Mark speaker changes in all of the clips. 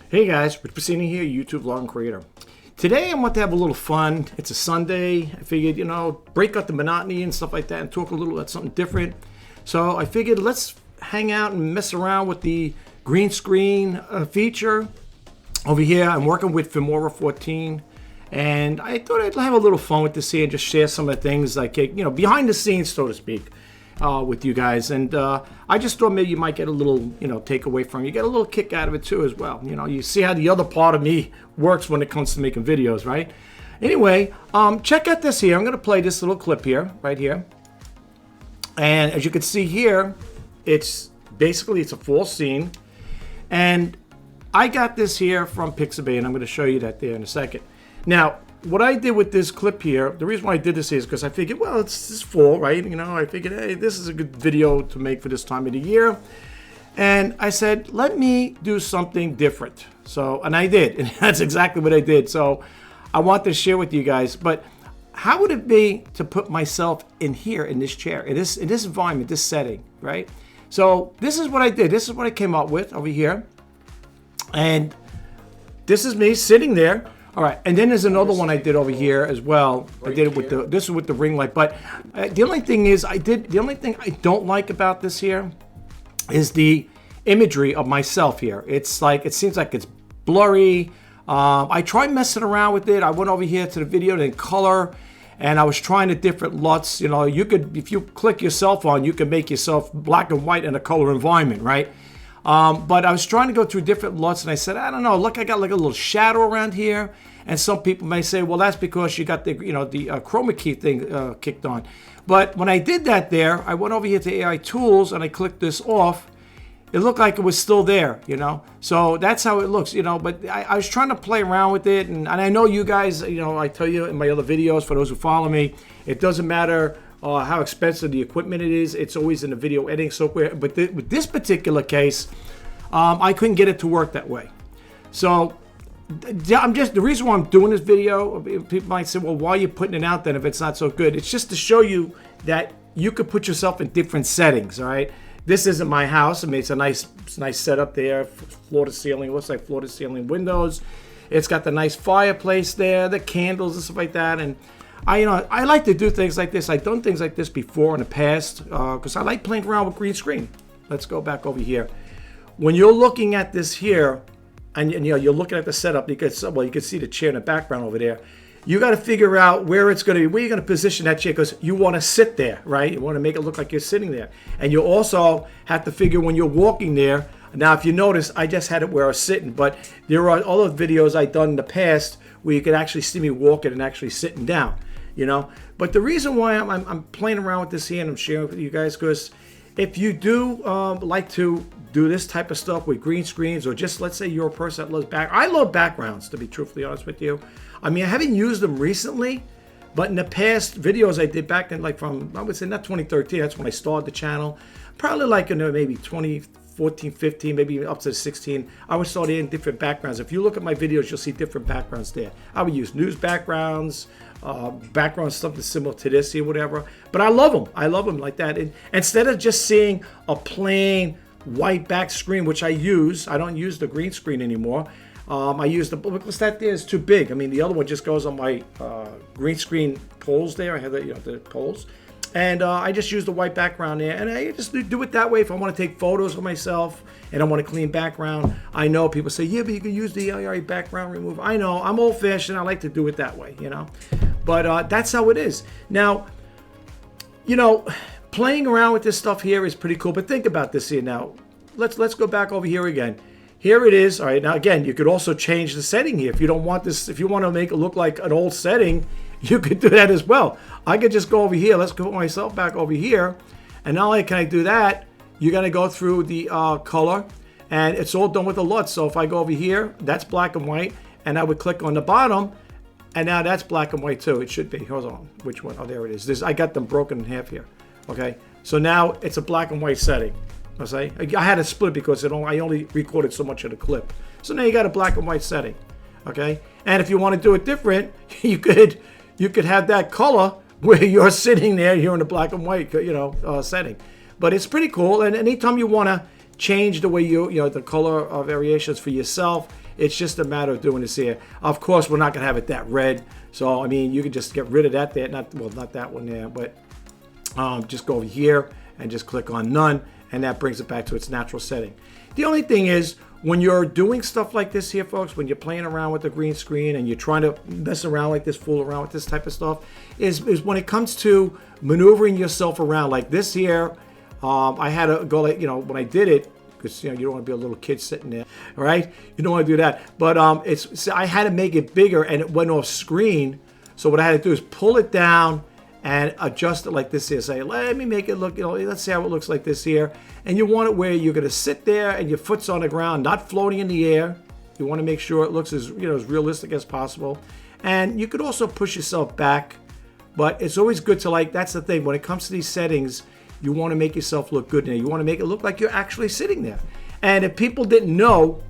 Speaker 1: Hey guys, Rich Pacini here, YouTube vlog and creator. Today I want to have a little fun. It's a Sunday. I figured, break up the monotony and stuff like that and talk a little about something different. So I figured let's hang out and mess around with the green screen feature. Over here, I'm working with Filmora 14. And I thought I'd have a little fun with this here and just share some of the things like, behind the scenes, so to speak. With you guys, and I just thought maybe you might get a little, takeaway from it. You get a little kick out of it too as well. You see how the other part of me works when it comes to making videos, right? Anyway, check out this here. I'm going to play this little clip here, right here. And as you can see here, it's a full scene. And I got this here from Pixabay, and I'm going to show you that there in a second. Now, what I did with this clip here, the reason why I did this is because I figured, well, it's fall, right? I figured, hey, this is a good video to make for this time of the year. And I said, let me do something different. So, and I did, and that's exactly what I did. So I want to share with you guys, but how would it be to put myself in here, in this chair, in this environment, this setting, right? So this is what I did. This is what I came up with over here. And this is me sitting there. All right, and then there's another one I did over here as well. I did it with this is with the ring light. But the only thing is, the only thing I don't like about this here is the imagery of myself here. It's like, it seems like it's blurry. I tried messing around with it. I went over here to the video and color, and I was trying the different LUTs. You could, if you click yourself on, you can make yourself black and white in a color environment, right? But I was trying to go through different LUTs, and I said, I don't know, look, I got like a little shadow around here. And some people may say, well, that's because you got the, the chroma key thing kicked on. But when I did that there, I went over here to AI Tools, and I clicked this off. It looked like it was still there, So that's how it looks, But I was trying to play around with it, and I know you guys, I tell you in my other videos, for those who follow me, it doesn't matter how expensive the equipment it is. It's always in the video editing software. But with this particular case, I couldn't get it to work that way. So the reason why I'm doing this video, people might say, well, why are you putting it out then if it's not so good? It's just to show you that you could put yourself in different settings, all right? This isn't my house. I mean, it's a nice setup there, floor to ceiling. It looks like floor to ceiling windows. It's got the nice fireplace there, the candles and stuff like that. And I like to do things like this. I've done things like this before in the past because I like playing around with green screen. Let's go back over here. When you're looking at this here, and you're looking at the setup, you can see the chair in the background over there. You got to figure out where it's going to be, where you're going to position that chair, because you want to sit there, right? You want to make it look like you're sitting there. And you also have to figure when you're walking there. Now, if you notice, I just had it where I was sitting, but there are other videos I've done in the past where you could actually see me walking and actually sitting down, But the reason why I'm playing around with this here and I'm sharing with you guys, because if you do like to do this type of stuff with green screens, or just let's say you're a person that loves I love backgrounds, to be truthfully honest with you. I mean, I haven't used them recently, but in the past videos I did back in, like from, I would say not 2013, that's when I started the channel. Probably like in maybe 2014, 15, maybe up to 16, I would start in different backgrounds. If you look at my videos, you'll see different backgrounds there. I would use news backgrounds, something similar to this here, whatever. But I love them. I love them like that. And instead of just seeing a plain white back screen, which I don't use the green screen anymore. I use because that there is too big. I mean, the other one just goes on my green screen poles there. I have the poles. And I just use the white background there. And I just do it that way if I want to take photos of myself and I want a clean background. I know people say, yeah, but you can use the LRA background remover. I know, I'm old fashioned. I like to do it that way, But that's how it is. Now, playing around with this stuff here is pretty cool. But think about this here now. Let's go back over here again. Here it is. All right. Now, again, you could also change the setting here. If you don't want this, if you want to make it look like an old setting, you could do that as well. I could just go over here. Let's put myself back over here. And not only can I do that, you're going to go through the color. And it's all done with a LUT. So if I go over here, that's black and white. And I would click on the bottom. And now that's black and white too. It should be. Hold on. Which one? Oh, there it is. I got them broken in half here. Okay. So now it's a black and white setting. I had to split because I only recorded so much of the clip. So now you got a black and white setting. Okay. And if you want to do it different, you could have that color where you're sitting there, you're in the black and white, setting. But it's pretty cool. And anytime you want to change the way the color variations for yourself, It's just a matter of doing this here. Of course, we're not going to have it that red. So, I mean, you can just get rid of that there. Not that one there, but just go over here and just click on none. And that brings it back to its natural setting. The only thing is, when you're doing stuff like this here, folks, when you're playing around with the green screen and you're trying to mess around like this, fool around with this type of stuff, is when it comes to maneuvering yourself around like this here. I had to go, like, when I did it, because you don't want to be a little kid sitting there, right? You don't want to do that. But I had to make it bigger, and it went off screen. So what I had to do is pull it down and adjust it like this here. Say, let me make it look, let's see how it looks like this here. And you want it where you're going to sit there and your foot's on the ground, not floating in the air. You want to make sure it looks as realistic as possible. And you could also push yourself back, but it's always good to, that's the thing, when it comes to these settings, you want to make yourself look good in there. You want to make it look like you're actually sitting there. And if people didn't know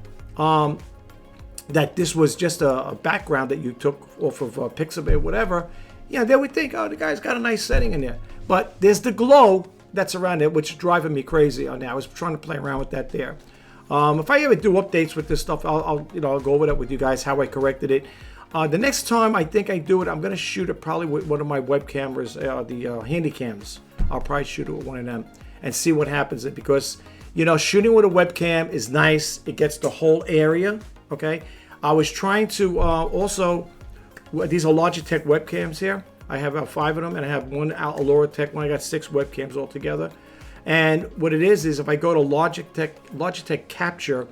Speaker 1: that this was just a background that you took off of Pixabay or whatever, they would think, oh, the guy's got a nice setting in there. But there's the glow that's around it, which is driving me crazy on that. I was trying to play around with that there. If I ever do updates with this stuff, I'll go over that with you guys, how I corrected it. The next time I think I do it, I'm going to shoot it probably with one of my web cameras, the Handycams. I'll probably shoot it with one of them and see what happens. Because, shooting with a webcam is nice. It gets the whole area, okay? I was trying to also, these are Logitech webcams here. I have about 5 of them, and I have one Alora-Tech one. I got 6 webcams altogether. And what it is if I go to Logitech Capture,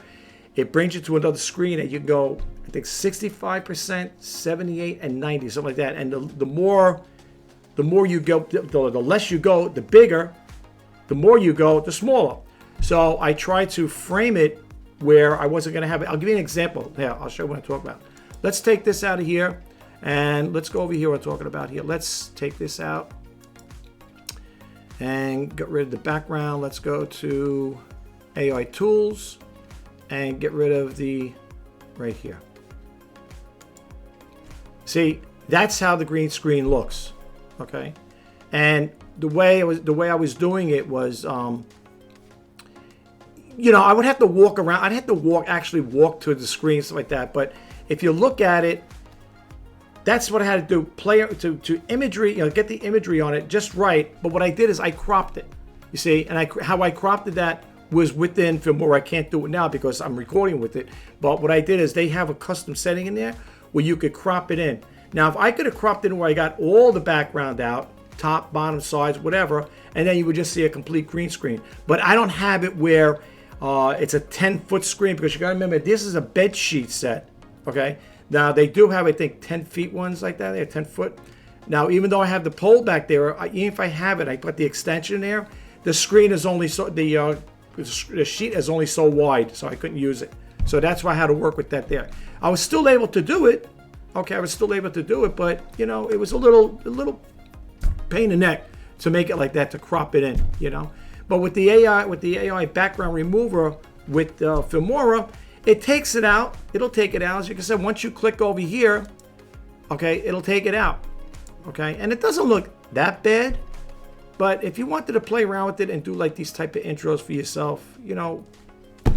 Speaker 1: it brings you to another screen, and you can go, I think, 65%, 78, and 90, something like that. And the more you go, the less you go, the bigger. The more you go, the smaller. So I tried to frame it where I wasn't going to have it. I'll give you an example. Yeah, I'll show you what I'm talking about. Let's take this out of here, and let's go over here. What I'm talking about here. Let's take this out and get rid of the background. Let's go to AI Tools and get rid of the right here. See, that's how the green screen looks. Okay, and the way I was doing it was, I would have to walk around. I'd have to actually walk to the screen, stuff like that. But if you look at it, that's what I had to do. Play to imagery, get the imagery on it just right. But what I did is I cropped it. You see, and how I cropped it, that was within Filmora. I can't do it now because I'm recording with it. But what I did is they have a custom setting in there where you could crop it in. Now, if I could have cropped it in where I got all the background out, top, bottom, sides, whatever, and then you would just see a complete green screen. But I don't have it where it's a 10-foot screen, because you got to remember, this is a bed sheet set, okay? Now, they do have, I think, 10-feet ones like that. They're 10-foot. Now, even though I have the pole back there, even if I have it, I put the extension there, the screen is only so, the sheet is only so wide, so I couldn't use it. So that's why I had to work with that there. I was still able to do it. Okay, I was still able to do it, but it was a little pain in the neck to make it like that, to crop it in, But with the AI background remover with Filmora, it takes it out. It'll take it out. As you can see, once you click over here, okay, it'll take it out. Okay, and it doesn't look that bad, but if you wanted to play around with it and do like these type of intros for yourself,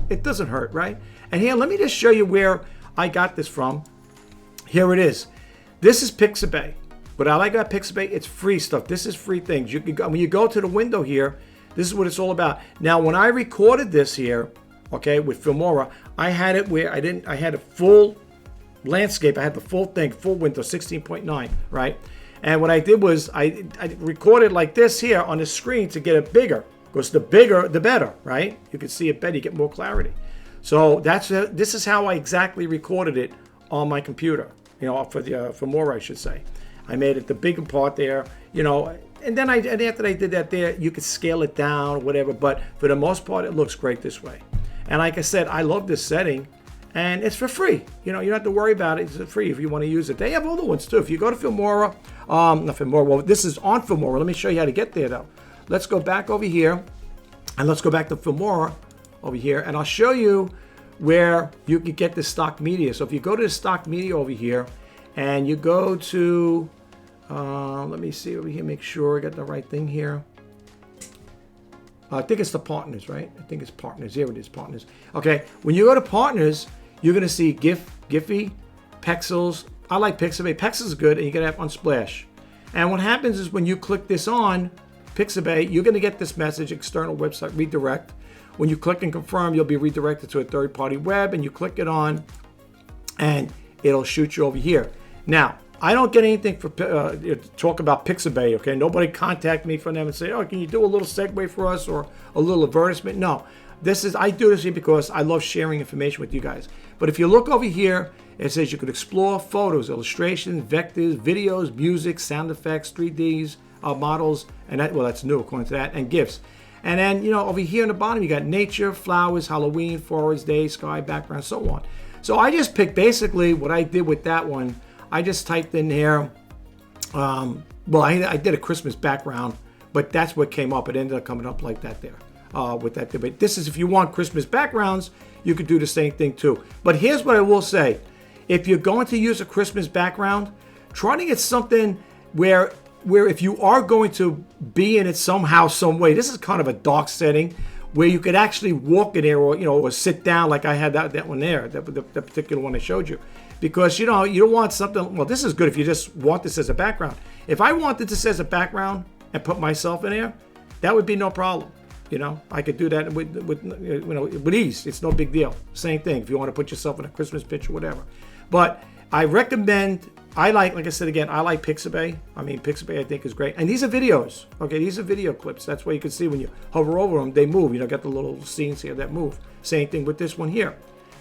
Speaker 1: it doesn't hurt, right? And here, let me just show you where I got this from. Here it is. This is Pixabay. What I like about Pixabay, it's free stuff. This is free things. You can go, when you go to the window here, this is what it's all about. Now, when I recorded this here, okay, with Filmora, I had it where I had a full landscape. I had the full thing, full window, 16.9, right? And what I did was I recorded like this here on the screen to get it bigger, because the bigger, the better, right? You can see it better, you get more clarity. So this is how I exactly recorded it on my computer, for the Filmora, I should say. I made it the bigger part there, and then after I did that there, you could scale it down, whatever. But for the most part, it looks great this way. And like I said, I love this setting, and it's for free. You don't have to worry about it. It's free if you want to use it. They have other ones too. If you go to Filmora, not Filmora. Well, this is on Filmora. Let me show you how to get there though. Let's go back over here, and let's go back to Filmora over here, and I'll show you where you can get the stock media. So if you go to the stock media over here, and you go to, let me see over here, make sure I got the right thing here. I think it's the partners, right? I think it's partners. Here it is, partners. Okay, when you go to partners, you're going to see Giphy, Pexels. I like Pixabay. Pexels is good, and you can have Unsplash. And what happens is when you click this on Pixabay, you're going to get this message, external website redirect. When you click and confirm, you'll be redirected to a third-party web, and you click it on, and it'll shoot you over here. Now, I don't get anything for talk about Pixabay, okay? Nobody contact me from them and say, oh, can you do a little segue for us or a little advertisement? No. I do this here because I love sharing information with you guys. But if you look over here, it says you could explore photos, illustrations, vectors, videos, music, sound effects, 3Ds, models, and that's new according to that, and GIFs. And then, over here in the bottom, you got nature, flowers, Halloween, forest, day, sky, background, so on. So I just picked basically what I did with that one. I just typed in there, I did a Christmas background, but that's what came up. It ended up coming up like that there. With that debate. This is if you want Christmas backgrounds, you could do the same thing too. But here's what I will say. If you're going to use a Christmas background, try to get something where if you are going to be in it somehow, some way, this is kind of a dark setting where you could actually walk in there or sit down like I had that one there, the particular one I showed you. Because, you don't want something, well, this is good if you just want this as a background. If I wanted this as a background and put myself in there, that would be no problem. I could do that with ease. It's no big deal. Same thing if you want to put yourself in a Christmas picture, whatever. But I recommend, like I said again, I like Pixabay. Pixabay I think is great. And these are videos. Okay, these are video clips. That's why you can see when you hover over them, they move. Got the little scenes here that move. Same thing with this one here.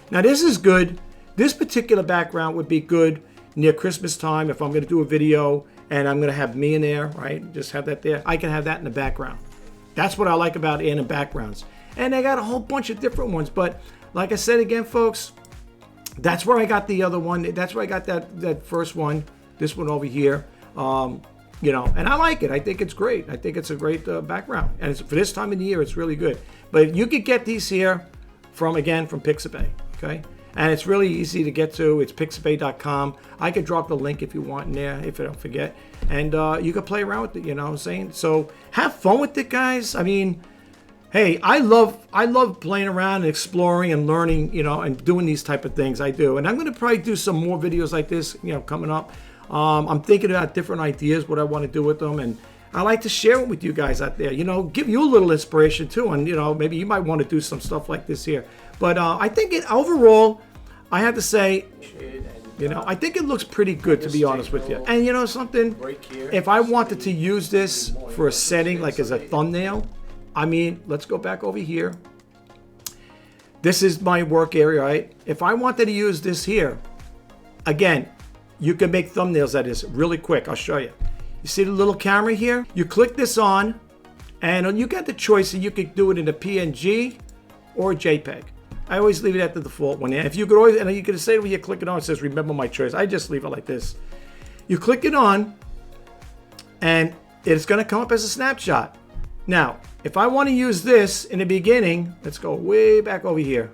Speaker 1: Now this is good. This particular background would be good near Christmas time if I'm going to do a video and I'm going to have me in there, right? Just have that there. I can have that in the background. That's what I like about adding backgrounds. And they got a whole bunch of different ones. But like I said again, folks, that's where I got the other one. That's where I got that first one, this one over here. And I like it. I think it's great. I think it's a great background. And for this time of the year, it's really good. But you could get these here from Pixabay, okay? And it's really easy to get to. It's pixabay.com. I could drop the link if you want in there, if I don't forget. And you can play around with it, you know what I'm saying? So have fun with it, guys. Hey, I love playing around and exploring and learning, and doing these type of things. I do. And I'm going to probably do some more videos like this, coming up. I'm thinking about different ideas, what I want to do with them. And I like to share it with you guys out there, give you a little inspiration too. And, maybe you might want to do some stuff like this here. But I think overall, I have to say, I think it looks pretty good, to be honest with you. And something, if I wanted to use this for a setting, like as a thumbnail, let's go back over here. This is my work area, right? If I wanted to use this here, again, you can make thumbnails that is really quick. I'll show you. You see the little camera here? You click this on, and you got the choice, and you could do it in a PNG or a JPEG. I always leave it at the default one. If you could always, and you could say when you click it on, it says remember my choice. I just leave it like this. You click it on, and it's going to come up as a snapshot. Now, if I want to use this in the beginning, let's go way back over here.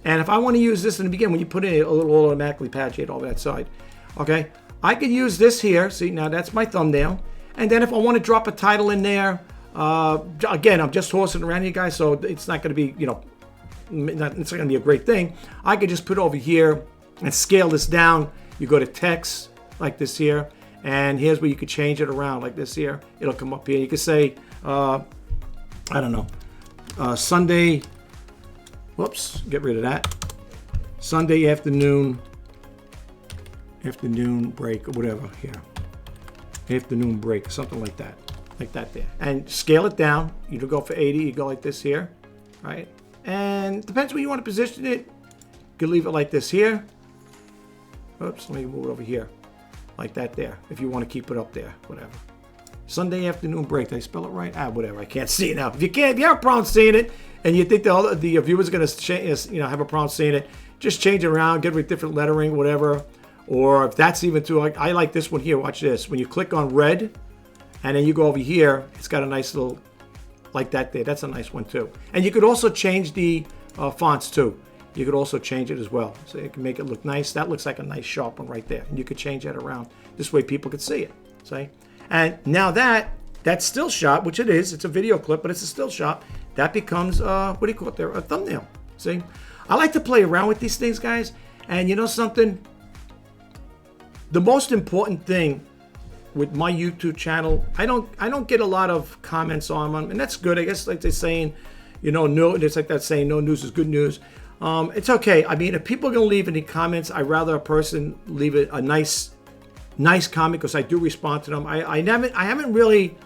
Speaker 1: And if I want to use this in the beginning, when you put in it, it'll automatically patch it over that side. Okay, I could use this here. See, now that's my thumbnail. And then if I want to drop a title in there, again, I'm just horsing around here, guys, so it's not going to be, it's not going to be a great thing. I could just put it over here and scale this down. You go to text like this here, and here's where you could change it around like this here. It'll come up here. You could say, I don't know, Sunday, whoops, get rid of that. Sunday afternoon break or whatever here. Afternoon break, something like that there. And scale it down. You can go for 80, you go like this here, right? And depends where you want to position it. You can leave it like this here. Oops, let me move it over here. Like that there, if you want to keep it up there, whatever. Sunday afternoon break, did I spell it right? Whatever, I can't see it now. If you have a problem seeing it, and you think the viewers are going to have a problem seeing it, just change it around, get rid of different lettering, whatever. Or if that's even too, I like this one here, watch this. When you click on red, and then you go over here, it's got a nice little, like that there. That's a nice one too. And you could also change the fonts too. You could also change it as well. So you can make it look nice. That looks like a nice sharp one right there. And you could change that around. This way people could see it. See? And now that still shot, which it is, it's a video clip, but it's a still shot. That becomes, what do you call it there? A thumbnail. See, I like to play around with these things, guys. And you know something? The most important thing with my YouTube channel, I don't get a lot of comments on them, and that's good. I guess like they're saying, you know, no, it's like that saying, no news is good news. It's okay. I mean, if people are gonna leave any comments, I'd rather a person leave it a nice comment, because I do respond to them. I haven't really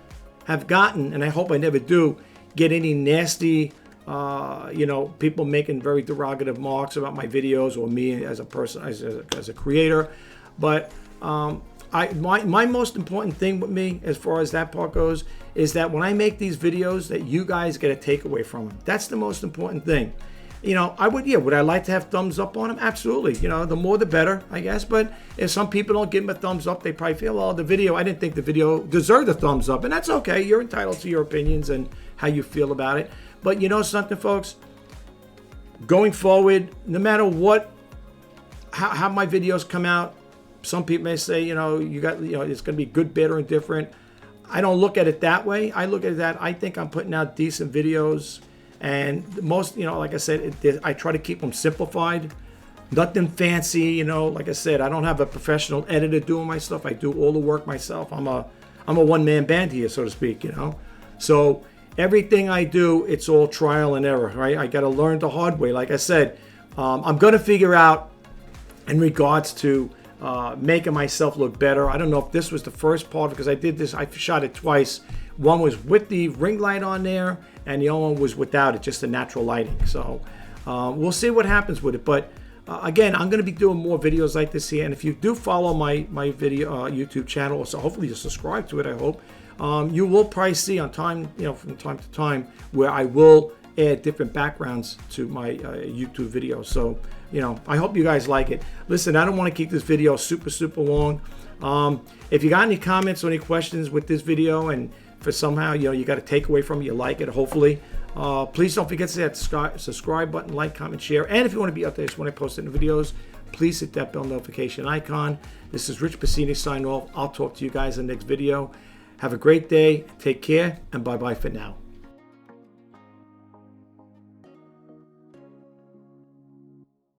Speaker 1: have gotten, and I hope I never do, get any nasty, you know, people making very derogative remarks about my videos or me as a person, as a creator. But my most important thing with me, as far as that part goes, is that when I make these videos, that you guys get a takeaway from them. That's the most important thing. You know, would I like to have thumbs up on them? Absolutely. You know, the more the better, I guess. But if some people don't give them a thumbs up, they probably feel, oh, I didn't think the video deserved a thumbs up. And that's okay. You're entitled to your opinions and how you feel about it. But you know something, folks? Going forward, no matter how my videos come out, some people may say, you know, it's going to be good, better, and different. I don't look at it that way. I look at it that I think I'm putting out decent videos. And most, you know, like I said, I try to keep them simplified. Nothing fancy, you know. Like I said, I don't have a professional editor doing my stuff. I do all the work myself. I'm a one-man band here, so to speak, you know. So everything I do, it's all trial and error, right? I got to learn the hard way. Like I said, I'm going to figure out in regards to making myself look better. I don't know if this was the first part, because I did this. I shot it twice. One was with the ring light on there, and the other one was without it, just the natural lighting. So we'll see what happens with it. But again, I'm going to be doing more videos like this here. And if you do follow my video YouTube channel, so hopefully you subscribe to it, I hope, you will probably see on time, you know, from time to time, where I will add different backgrounds to my YouTube videos. So, you know, I hope you guys like it. Listen, I don't want to keep this video super long. If you got any comments or any questions with this video, and for somehow, you know, you got a takeaway from it, you like it, hopefully, please don't forget to hit that subscribe button, like, comment, share. And if you want to be updated when I post new videos, please hit that bell notification icon. This is Rich Pasini signing off. I'll talk to you guys in the next video. Have a great day. Take care, and bye-bye for now.